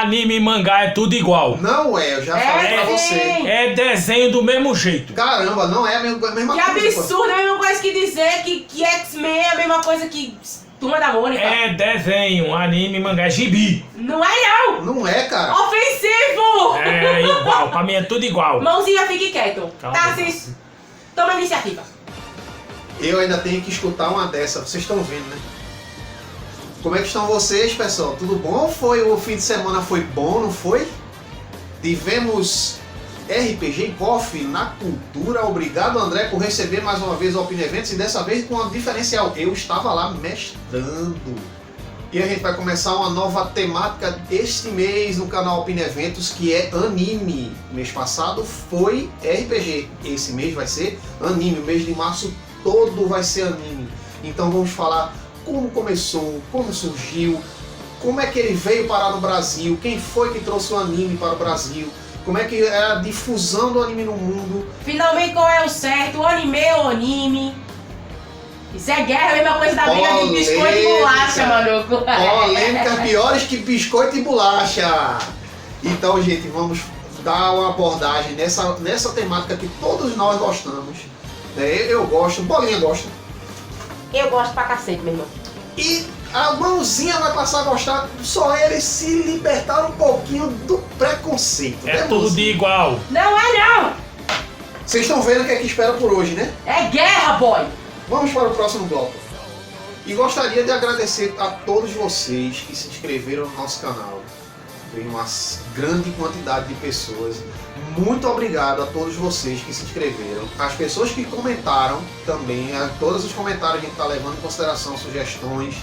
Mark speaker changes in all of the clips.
Speaker 1: anime e mangá é tudo igual.
Speaker 2: Não é, eu já falei pra você.
Speaker 1: É desenho do mesmo jeito.
Speaker 2: Caramba, não é a mesma coisa.
Speaker 3: Que absurdo, é a mesma coisa que dizer que X-Men é a mesma coisa que Turma da Mônica.
Speaker 1: É desenho, anime, mangá, gibi.
Speaker 3: Não é não!
Speaker 2: Não é, cara.
Speaker 3: Ofensivo!
Speaker 1: É igual, pra mim é tudo igual.
Speaker 3: Mãozinha, fique quieto.
Speaker 1: Calma.
Speaker 3: Tarsis, toma a iniciativa.
Speaker 2: Eu ainda tenho que escutar uma dessa, vocês estão vendo, né? Como é que estão vocês, pessoal? Tudo bom? O fim de semana foi bom, não foi? Tivemos RPG em Coffee na cultura. Obrigado, André, por receber mais uma vez o Opina Eventos e dessa vez com um diferencial. Eu estava lá mestrando. E a gente vai começar uma nova temática este mês no canal Opina Eventos, que é anime. Mês passado foi RPG. Esse mês vai ser anime. O mês de março todo vai ser anime. Então vamos falar como começou, como surgiu, como é que ele veio parar no Brasil, quem foi que trouxe o anime para o Brasil, como é que é a difusão do anime no mundo.
Speaker 3: Finalmente qual é o certo, o anime ou o anime? Isso é guerra, a mesma coisa da briga de biscoito e bolacha, maluco.
Speaker 2: Polêmicas piores que biscoito e bolacha. Então, gente, vamos dar uma abordagem nessa temática que todos nós gostamos. Eu gosto, Bolinha gosta.
Speaker 3: Eu gosto pra cacete, meu irmão.
Speaker 2: E a mãozinha vai passar a gostar, só eles se libertaram um pouquinho do preconceito.
Speaker 1: É
Speaker 2: né,
Speaker 1: tudo
Speaker 2: mãozinha?
Speaker 1: igual.
Speaker 3: Não é não!
Speaker 2: Vocês estão vendo o que é que espera por hoje, né?
Speaker 3: É guerra, boy!
Speaker 2: Vamos para o próximo bloco. E gostaria de agradecer a todos vocês que se inscreveram no nosso canal. Tem uma grande quantidade de pessoas. Muito obrigado a todos vocês que se inscreveram. As pessoas que comentaram também, todos os comentários a gente está levando em consideração, sugestões,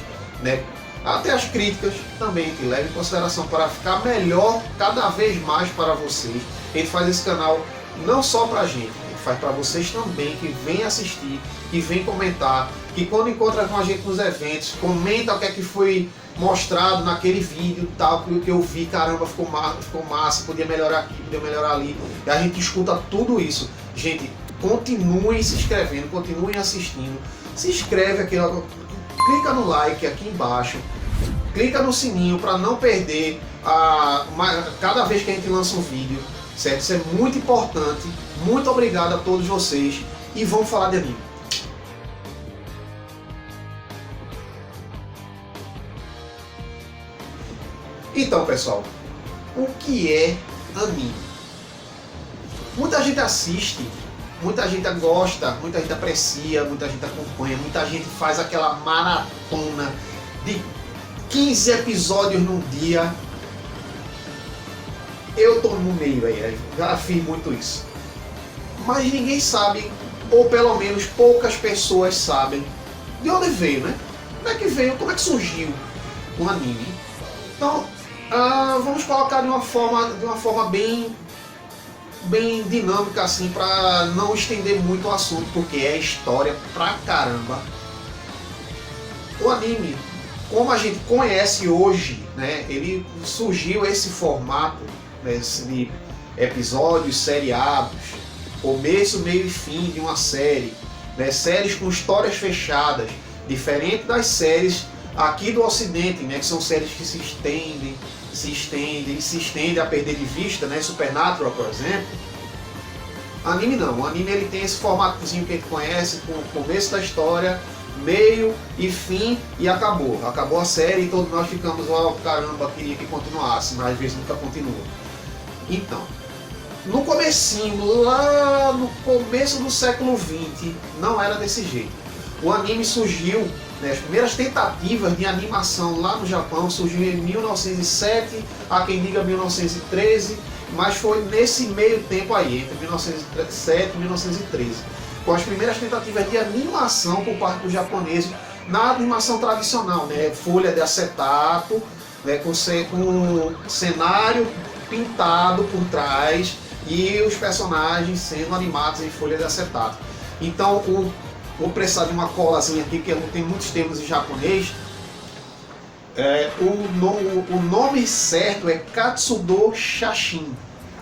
Speaker 2: né? Até as críticas também a gente leva em consideração para ficar melhor cada vez mais para vocês. A gente faz esse canal não só para a gente faz para vocês também que vem assistir, que vem comentar, que quando encontra com a gente nos eventos, comenta o que é que foi mostrado naquele vídeo, tal, que eu vi, caramba, ficou massa, podia melhorar aqui, podia melhorar ali. E a gente escuta tudo isso. Gente, continuem se inscrevendo, continuem assistindo. Se inscreve aqui, ó, clica no like aqui embaixo, clica no sininho para não perder cada vez que a gente lança um vídeo, certo? Isso é muito importante. Muito obrigado a todos vocês e vamos falar de anime. Então, pessoal, o que é anime? Muita gente assiste, muita gente gosta, muita gente aprecia, muita gente acompanha, muita gente faz aquela maratona de 15 episódios num dia. Eu tô no meio aí, já fiz muito isso. Mas ninguém sabe, ou pelo menos poucas pessoas sabem, de onde veio, né? Como é que veio, como é que surgiu o anime? Então, vamos colocar de uma forma bem dinâmica, assim, para não estender muito o assunto, porque é história pra caramba. O anime, como a gente conhece hoje, né? Ele surgiu esse formato, né, de episódios seriados, começo, meio e fim de uma série, né? Séries com histórias fechadas, diferente das séries aqui do Ocidente, né? Que são séries que se estendem a perder de vista, né? Supernatural, por exemplo. Anime não, o anime ele tem esse formatozinho que a gente conhece, com o começo da história, meio e fim e acabou. Acabou a série e todos nós ficamos, ó, caramba, queria que continuasse, mas às vezes nunca continua. Então, no comecinho, lá no começo do século XX, não era desse jeito. O anime surgiu, né, as primeiras tentativas de animação lá no Japão surgiu em 1907, há quem diga 1913, mas foi nesse meio tempo aí, entre 1907 e 1913, com as primeiras tentativas de animação por parte dos japoneses, na animação tradicional, né, folha de acetato, né, com cenário pintado por trás, e os personagens sendo animados em folha de acetato. Então, vou precisar de uma colazinha aqui, porque não tem muitos termos em japonês. O nome certo é Katsudo Shashin,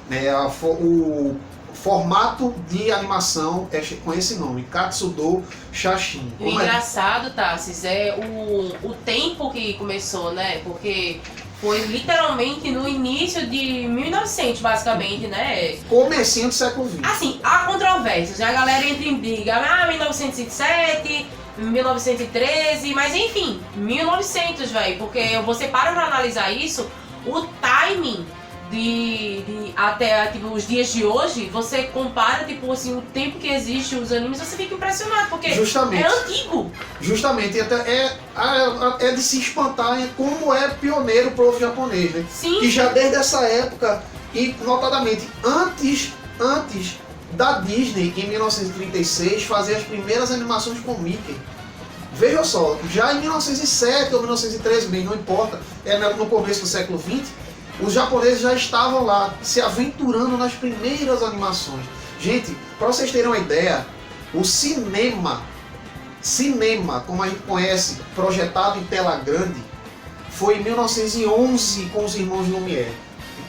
Speaker 2: né? O formato de animação é com esse nome, Katsudo Shashin.
Speaker 3: O engraçado, Tassis, é o tempo que começou, né? Porque Foi literalmente no início de 1900, basicamente, né?
Speaker 2: Comecinho do século XX.
Speaker 3: Assim, há controvérsias, né? A galera entra em briga, 1907, 1913, mas enfim, 1900, velho, porque você para pra analisar isso, o timing de até tipo, os dias de hoje, você compara, tipo assim, o tempo que existe os animes, você fica impressionado, porque
Speaker 2: Justamente.
Speaker 3: é antigo.
Speaker 2: Justamente, e até é de se espantar em como é pioneiro o povo japonês, né?
Speaker 3: Sim.
Speaker 2: Que já desde essa época, e notadamente antes da Disney, em 1936, fazia as primeiras animações com Mickey. Veja só, já em 1907 ou 1913, bem, não importa, é no começo do século XX, os japoneses já estavam lá, se aventurando nas primeiras animações. Gente, para vocês terem uma ideia, o cinema, como a gente conhece, projetado em tela grande, foi em 1911 com os irmãos Lumière.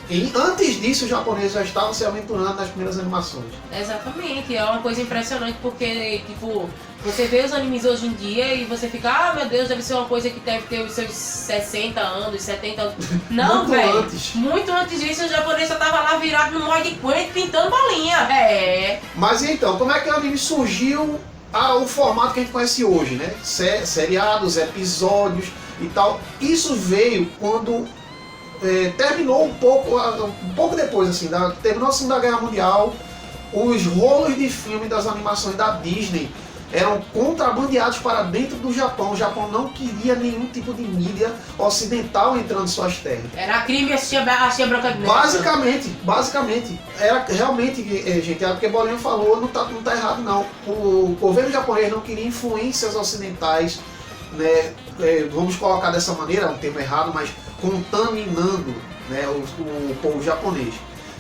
Speaker 2: E antes disso, os japoneses já estavam se aventurando nas primeiras animações.
Speaker 3: Exatamente, é uma coisa impressionante porque, tipo, você vê os animes hoje em dia e você fica, ah, meu Deus, deve ser uma coisa que deve ter os seus 60 anos, 70 anos. Não,
Speaker 2: Muito
Speaker 3: velho.
Speaker 2: antes.
Speaker 3: Muito antes disso, o japonês só tava lá virado no molde de coelho pintando bolinha. É.
Speaker 2: Mas então, como é que o anime surgiu o formato que a gente conhece hoje, né? Seriados, episódios e tal. Isso veio quando terminou um pouco depois, assim, terminou a Segunda Guerra Mundial, os rolos de filme das animações da Disney eram contrabandeados para dentro do Japão. O Japão não queria nenhum tipo de mídia ocidental entrando em suas terras.
Speaker 3: Era crime assistir Branca de Neve.
Speaker 2: Basicamente, era realmente, gente, porque Bolinha falou, não tá errado não. O governo japonês não queria influências ocidentais, né, vamos colocar dessa maneira, é um termo errado, mas contaminando, né, o povo japonês.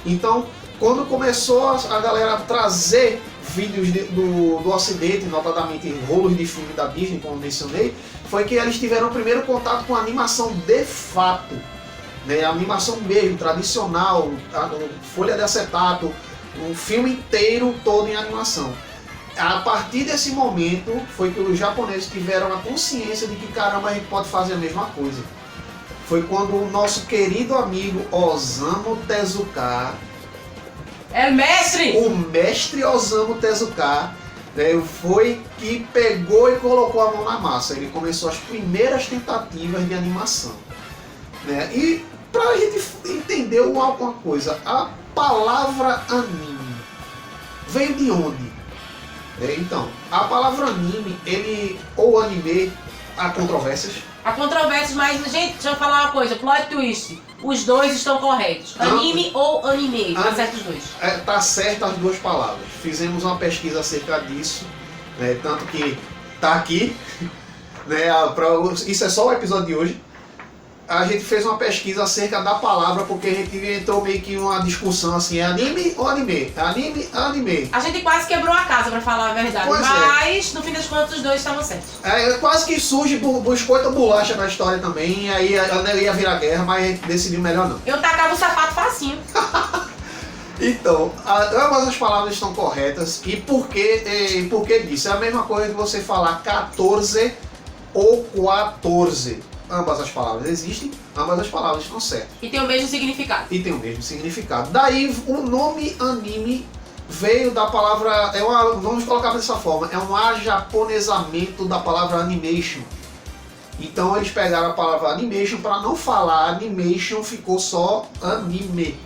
Speaker 2: Então, quando começou a galera a trazer vídeos do Ocidente, notadamente rolos de filme da Disney, como mencionei, foi que eles tiveram o primeiro contato com a animação de fato, né, a animação mesmo, tradicional, folha de acetato, um filme inteiro todo em animação. A partir desse momento foi que os japoneses tiveram a consciência de que, caramba, a gente pode fazer a mesma coisa. Foi quando o nosso querido amigo Osamu Tezuka,
Speaker 3: É mestre!
Speaker 2: o mestre Osamu Tezuka, né, foi que pegou e colocou a mão na massa. Ele começou as primeiras tentativas de animação, né? E pra gente entender alguma coisa, a palavra anime veio de onde? Então, a palavra anime, ou anime, há controvérsias.
Speaker 3: Há controvérsias, mas, gente, deixa eu falar uma coisa, plot twist. Os dois estão corretos. Anime ou anime, tá certo os dois.
Speaker 2: Tá certo as duas palavras. Fizemos uma pesquisa acerca disso, né, tanto que tá aqui, né, isso é só o episódio de hoje. A gente fez uma pesquisa acerca da palavra, porque a gente entrou meio que em uma discussão assim, é anime ou anime? Anime, anime.
Speaker 3: A gente quase quebrou a casa, pra falar a verdade.
Speaker 2: Pois
Speaker 3: mas, no fim das contas, os dois estavam certos.
Speaker 2: Quase que surge biscoito ou bolacha na história também, e aí ia virar guerra, mas a gente decidiu melhor não.
Speaker 3: Eu tacava o sapato facinho.
Speaker 2: Então, ambas as palavras estão corretas. E por que disso? É a mesma coisa de você falar 14 ou 14. Ambas as palavras existem, ambas as palavras estão certas.
Speaker 3: E tem o mesmo significado.
Speaker 2: E tem o mesmo significado. Daí o nome anime veio da palavra, vamos colocar dessa forma, é um ajaponesamento da palavra animation. Então eles pegaram a palavra animation, para não falar animation, ficou só anime.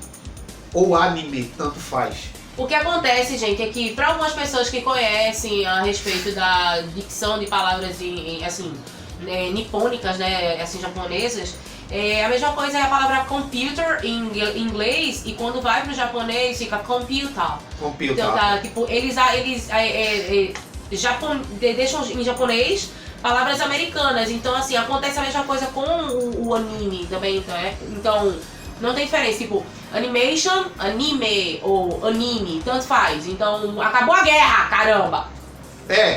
Speaker 2: Ou anime, tanto faz.
Speaker 3: O que acontece, gente, é que para algumas pessoas que conhecem a respeito da dicção de palavras assim, nipônicas, né, assim, japonesas, a mesma coisa é a palavra computer em inglês, e quando vai pro japonês fica computer. Então, tá, tipo, eles deixam em japonês palavras americanas, então assim, acontece a mesma coisa com o anime também, então não tem diferença, tipo, animation, anime ou anime, tanto faz, então acabou a guerra, caramba!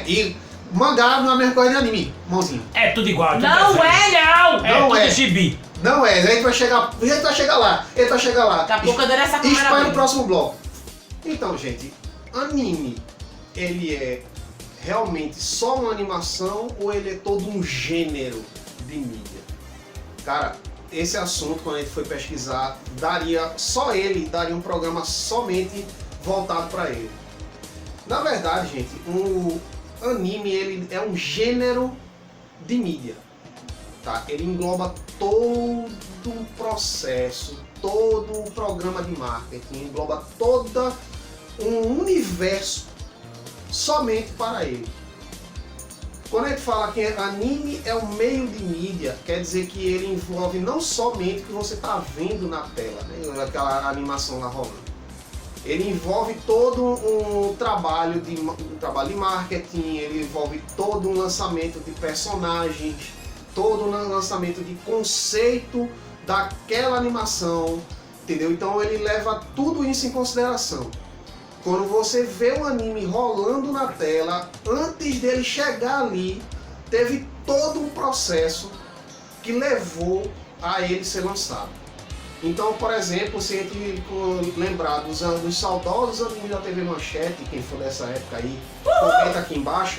Speaker 2: E mangá não é a mesma coisa de anime, mãozinho.
Speaker 1: É tudo igual. Tudo
Speaker 3: Não
Speaker 1: desenho.
Speaker 3: não!
Speaker 1: É
Speaker 2: Não
Speaker 1: tudo
Speaker 2: é.
Speaker 1: gibi.
Speaker 2: Não é, a gente vai chegar lá.
Speaker 3: Daqui a pouco eu dou essa câmera
Speaker 2: Espera no
Speaker 3: bem.
Speaker 2: próximo bloco. Então, gente, anime, ele é realmente só uma animação ou ele é todo um gênero de mídia? Cara, esse assunto, quando a gente foi pesquisar, só ele daria um programa somente voltado para ele. Na verdade, gente, o anime ele é um gênero de mídia, tá? Ele engloba todo o processo, todo o programa de marketing, engloba todo um universo somente para ele. Quando a gente fala que anime é um meio de mídia, quer dizer que ele envolve não somente o que você está vendo na tela, né? Aquela animação lá rolando. Ele envolve todo um trabalho de marketing, ele envolve todo um lançamento de personagens, todo um lançamento de conceito daquela animação, entendeu? Então ele leva tudo isso em consideração. Quando você vê o anime rolando na tela, antes dele chegar ali, teve todo um processo que levou a ele ser lançado. Então, por exemplo, se a gente lembrar dos saudosos animes da TV Manchete, quem for dessa época aí, comenta aqui embaixo,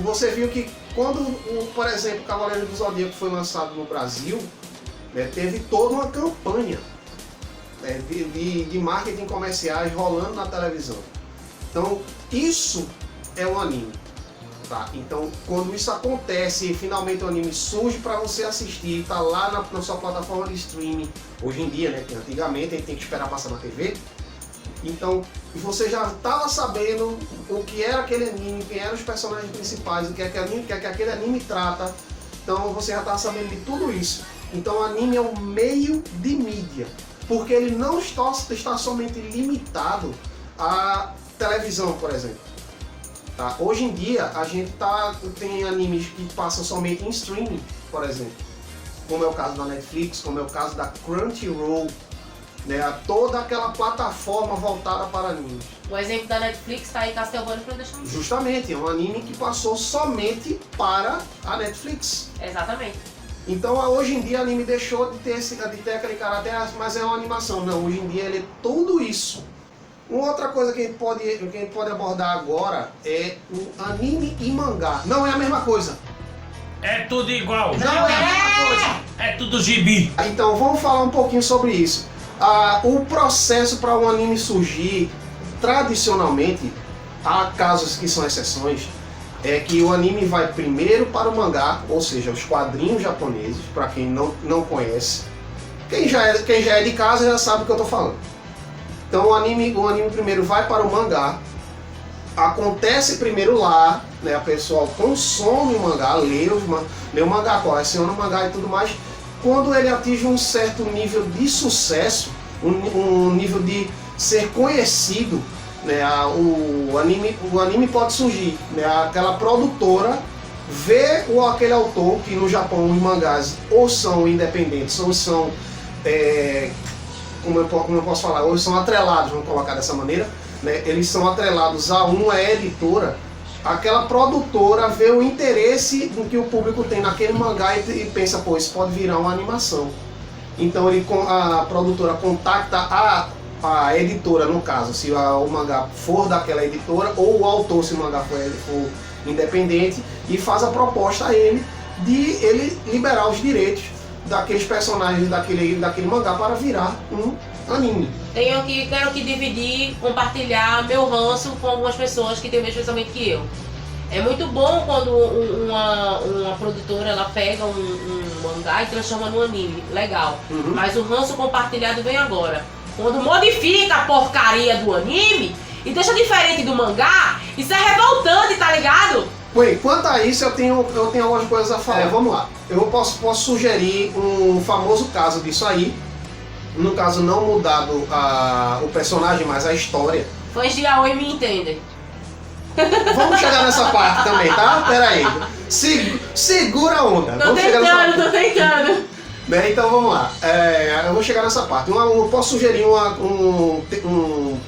Speaker 2: você viu que quando, por exemplo, o Cavaleiro do Zodíaco foi lançado no Brasil, né, teve toda uma campanha de marketing comerciais rolando na televisão. Então, isso é um anime. Tá? Então, quando isso acontece e finalmente o anime surge para você assistir, está lá na sua plataforma de streaming, hoje em dia, né, que antigamente a gente tem que esperar passar na TV, então você já estava sabendo o que era aquele anime, quem eram os personagens principais, o que é que aquele anime trata, então você já estava sabendo de tudo isso. Então o anime é um meio de mídia, porque ele não está somente limitado à televisão, por exemplo. Tá? Hoje em dia a gente tem animes que passam somente em streaming, por exemplo, como é o caso da Netflix, como é o caso da Crunchyroll, né? Toda aquela plataforma voltada para animes.
Speaker 3: O exemplo da Netflix tá aí, Castlevania para deixar no...
Speaker 2: Justamente, é um anime que passou somente para a Netflix.
Speaker 3: Exatamente.
Speaker 2: Então hoje em dia o anime deixou de ter aquele caráter, mas é uma animação. Não, hoje em dia ele é tudo isso. Uma outra coisa que a gente pode abordar agora é o anime e mangá. Não é a mesma coisa.
Speaker 1: É tudo igual.
Speaker 2: Não é a mesma coisa.
Speaker 1: É tudo gibi.
Speaker 2: Então vamos falar um pouquinho sobre isso. O processo para um anime surgir, tradicionalmente, há casos que são exceções, é que o anime vai primeiro para o mangá, ou seja, os quadrinhos japoneses, para quem não conhece. Quem já é de casa já sabe o que eu estou falando. Então o anime primeiro vai para o mangá, acontece primeiro lá, né, a pessoa consome o mangá, lê o mangá, coleciona o mangá e tudo mais. Quando ele atinge um certo nível de sucesso, um nível de ser conhecido, né, o anime pode surgir, né, aquela produtora vê aquele autor, que no Japão os mangás ou são independentes ou são... como eu posso falar, ou são atrelados, vamos colocar dessa maneira, né? Eles são atrelados a uma editora, aquela produtora vê o interesse no que o público tem naquele mangá e pensa, pô, isso pode virar uma animação. Então a produtora contacta a editora, no caso, se o mangá for daquela editora, ou o autor, se o mangá for independente, e faz a proposta a ele de ele liberar os direitos daqueles personagens daquele mangá para virar um anime.
Speaker 3: Quero que dividir, compartilhar meu ranço com algumas pessoas que têm o mesmo pensamento que eu. É muito bom quando uma produtora ela pega um mangá e transforma num anime, legal.
Speaker 2: Uhum.
Speaker 3: Mas o ranço compartilhado vem agora. Quando modifica a porcaria do anime e deixa diferente do mangá, isso é revoltante, tá ligado?
Speaker 2: Bem, quanto a isso eu tenho algumas coisas a falar. Vamos lá. Eu posso sugerir um famoso caso disso aí. No caso, não mudado o personagem, mas a história.
Speaker 3: Fãs de Aoi me entendem.
Speaker 2: Vamos chegar nessa parte também, tá? Pera aí. Segura a onda.
Speaker 3: Tô tentando.
Speaker 2: Né? Então vamos lá. Eu vou chegar nessa parte. Eu posso sugerir um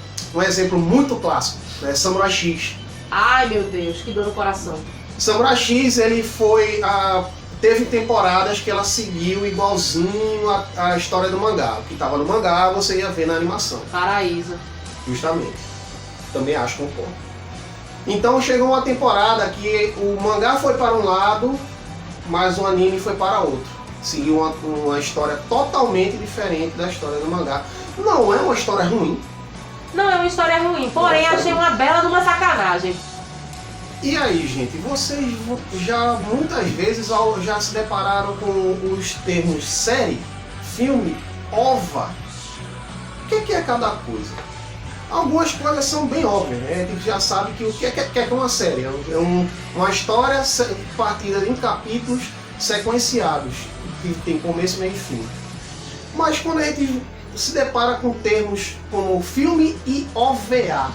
Speaker 2: exemplo muito clássico, né? Samurai X.
Speaker 3: Ai meu Deus, que dor no coração.
Speaker 2: Samurai X, ele teve temporadas que ela seguiu igualzinho a história do mangá. O que estava no mangá você ia ver na animação.
Speaker 3: Paraíso.
Speaker 2: Justamente. Também acho, concordo. Então chegou uma temporada que o mangá foi para um lado, mas o anime foi para outro. seguiu uma história totalmente diferente da história do mangá. Não é uma história ruim.
Speaker 3: Não é uma história ruim, porém achei uma bela de uma sacanagem.
Speaker 2: E aí, gente, vocês já muitas vezes já se depararam com os termos série, filme, OVA? O que é cada coisa? Algumas coisas são bem óbvias, né? A gente já sabe que o que é uma série. É uma história partida em capítulos sequenciados, que tem começo, meio e fim. Mas quando a gente se depara com termos como filme e OVA,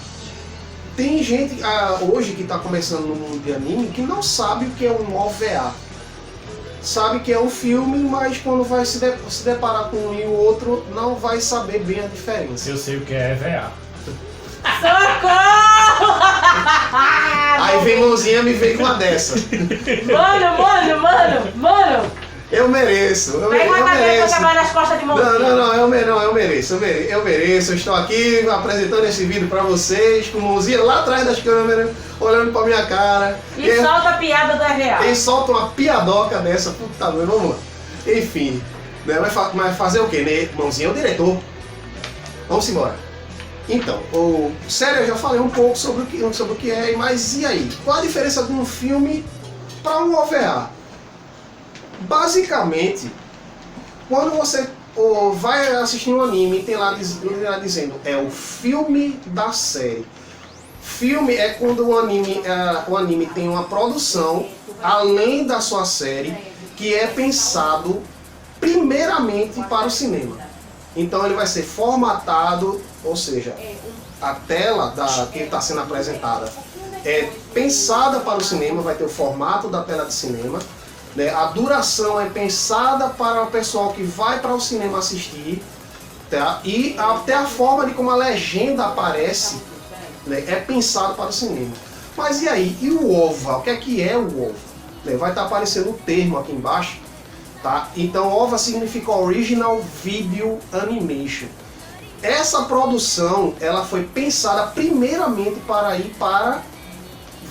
Speaker 2: tem gente hoje que está começando no mundo de anime que não sabe o que é um OVA. Sabe que é um filme, mas quando vai se deparar com um e o outro, não vai saber bem a diferença.
Speaker 1: Eu sei o que é EVA.
Speaker 3: Socorro!
Speaker 2: Aí vem mãozinha me vem com uma dessa.
Speaker 3: Mano!
Speaker 2: Eu mereço, eu
Speaker 3: Pega uma cadeira pra
Speaker 2: mereço.
Speaker 3: acabar nas costas de mãozinha.
Speaker 2: Não, eu mereço. Eu estou aqui apresentando esse vídeo pra vocês, com mãozinha lá atrás das câmeras, olhando pra minha cara.
Speaker 3: E solta a piada do EVA.
Speaker 2: E solta uma piadoca dessa, puta merda, vamos lá. Enfim, né, mas fazer o quê, né? Mãozinha é o diretor. Vamos embora. Então, sério, eu já falei um pouco sobre o que é, mas e aí? Qual a diferença de um filme para um OVA? Basicamente, quando você vai assistir um anime, tem lá dizendo é o filme da série. Filme é quando o anime tem uma produção além da sua série que é pensado primeiramente para o cinema. Então ele vai ser formatado, ou seja, a tela que está sendo apresentada é pensada para o cinema, vai ter o formato da tela de cinema. Né? A duração é pensada para o pessoal que vai para o cinema assistir, tá? E até a forma de como a legenda aparece, né, é pensado para o cinema. Mas e aí? E o OVA? O que é o OVA? Né? Vai estar aparecendo o termo aqui embaixo. Tá? Então OVA significa Original Video Animation. Essa produção ela foi pensada primeiramente para ir para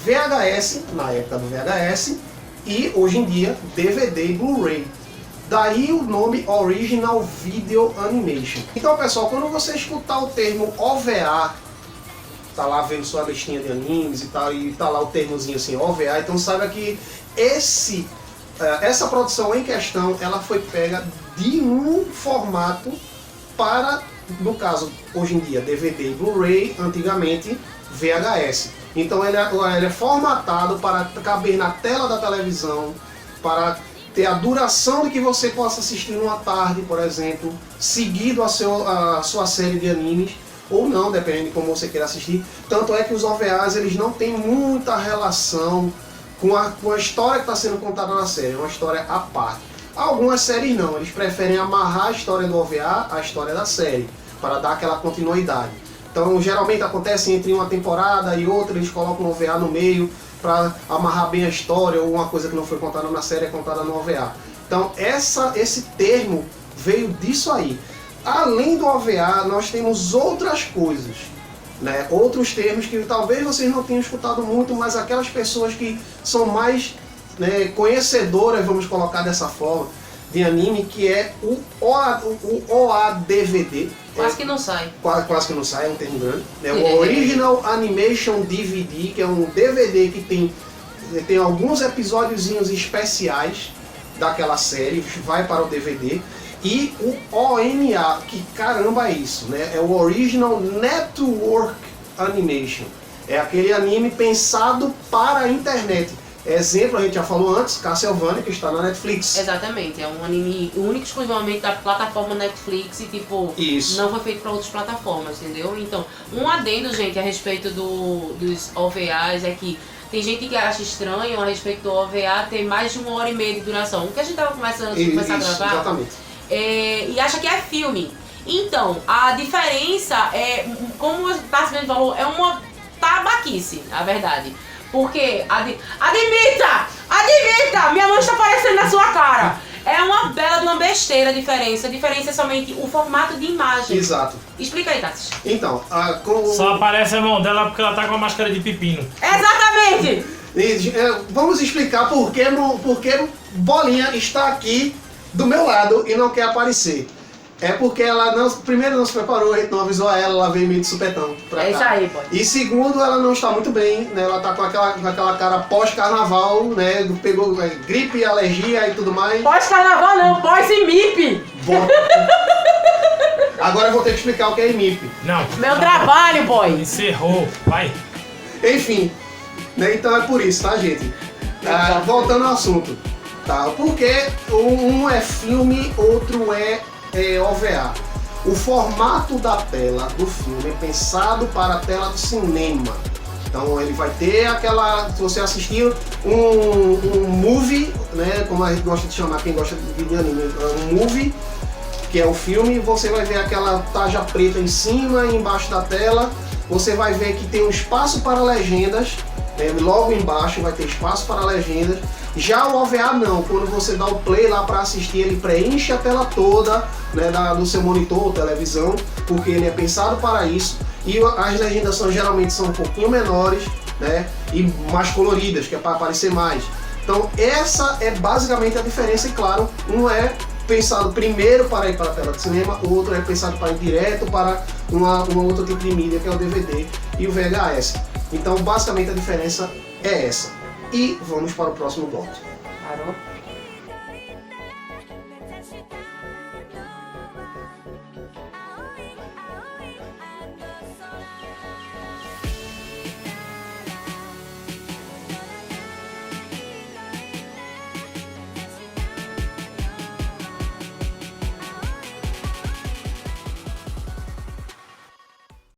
Speaker 2: VHS, na época do VHS, e hoje em dia DVD e Blu-ray. Daí o nome Original Video Animation. Então pessoal, quando você escutar o termo OVA, tá lá vendo sua listinha de animes e tal, e tá lá o termozinho assim, OVA, então saiba que essa produção em questão, ela foi pega de um formato para, no caso, hoje em dia, DVD e Blu-ray, antigamente VHS. Então ele é formatado para caber na tela da televisão, para ter a duração de que você possa assistir numa tarde, por exemplo, seguido a sua série de animes, ou não, dependendo de como você queira assistir. Tanto é que os OVAs eles não têm muita relação com a história que está sendo contada na série, é uma história à parte. Algumas séries não, eles preferem amarrar a história do OVA à história da série, para dar aquela continuidade. Então geralmente acontece entre uma temporada e outra, eles colocam um OVA no meio para amarrar bem a história, ou uma coisa que não foi contada na série é contada no OVA. Então esse termo veio disso aí. Além do OVA, nós temos outras coisas, né? Outros termos que talvez vocês não tenham escutado muito, mas aquelas pessoas que são mais, né, conhecedoras, vamos colocar dessa forma, de anime, que é o OADVD.
Speaker 3: Quase que não sai.
Speaker 2: Quase que não sai, é um termo grande. Né? O Original Animation DVD, que é um DVD que tem alguns episódiozinhos especiais daquela série, vai para o DVD. E o ONA, que caramba é isso, né? É o Original Network Animation. É aquele anime pensado para a internet. Exemplo, a gente já falou antes, Castlevania, que está na Netflix.
Speaker 3: Exatamente, é um anime único exclusivamente da plataforma Netflix e tipo,
Speaker 2: Isso.
Speaker 3: não foi feito para outras plataformas, entendeu? Então, um adendo, gente, a respeito dos OVAs é que tem gente que acha estranho a respeito do OVA ter mais de 1h30 de duração. O que a gente estava começando a começar a gravar.
Speaker 2: Exatamente.
Speaker 3: E acha que é filme. Então, a diferença é, como o Tarcísio falou, é uma tabaquice, a verdade. Porque, admita! Minha mão está aparecendo na sua cara! É uma bela de uma besteira a diferença. A diferença é somente o formato de imagem.
Speaker 2: Exato.
Speaker 3: Explica aí, Tassi.
Speaker 2: Então,
Speaker 1: Só aparece a mão dela porque ela tá com a máscara de pepino.
Speaker 3: Exatamente!
Speaker 2: vamos explicar por que Bolinha está aqui do meu lado e não quer aparecer. É porque ela primeiro não se preparou, a gente não avisou a ela veio meio de supetão pra cá.
Speaker 3: É isso aí, pô.
Speaker 2: E segundo, ela não está muito bem, né? Ela tá com aquela cara pós-carnaval, né? Pegou gripe, alergia e tudo mais.
Speaker 3: Pós-carnaval não, pós-IMIP.
Speaker 2: Agora eu vou ter que explicar o que é IMIP.
Speaker 1: Não.
Speaker 3: Meu trabalho, boy.
Speaker 1: Encerrou. Vai.
Speaker 2: Enfim, né? Então é por isso, tá, gente? Voltando ao assunto, tá? Porque um é filme, outro é OVA. O formato da tela do filme é pensado para a tela do cinema. Então ele vai ter aquela, se você assistir um movie, né, como a gente gosta de chamar, quem gosta de anime, um movie, que é o filme, você vai ver aquela tarja preta em cima e embaixo da tela. Você vai ver que tem um espaço para legendas, né, logo embaixo vai ter espaço para legendas. Já o OVA não, quando você dá o play lá para assistir, ele preenche a tela toda, né, do seu monitor ou televisão, porque ele é pensado para isso. E as legendas geralmente são um pouquinho menores, né, e mais coloridas, que é para aparecer mais. Então essa é basicamente a diferença, e claro, um é pensado primeiro para ir para a tela de cinema, o outro é pensado para ir direto para uma outra tipo de mídia, que é o DVD e o VHS. Então basicamente a diferença é essa. E vamos para o próximo bloco.
Speaker 3: Parou?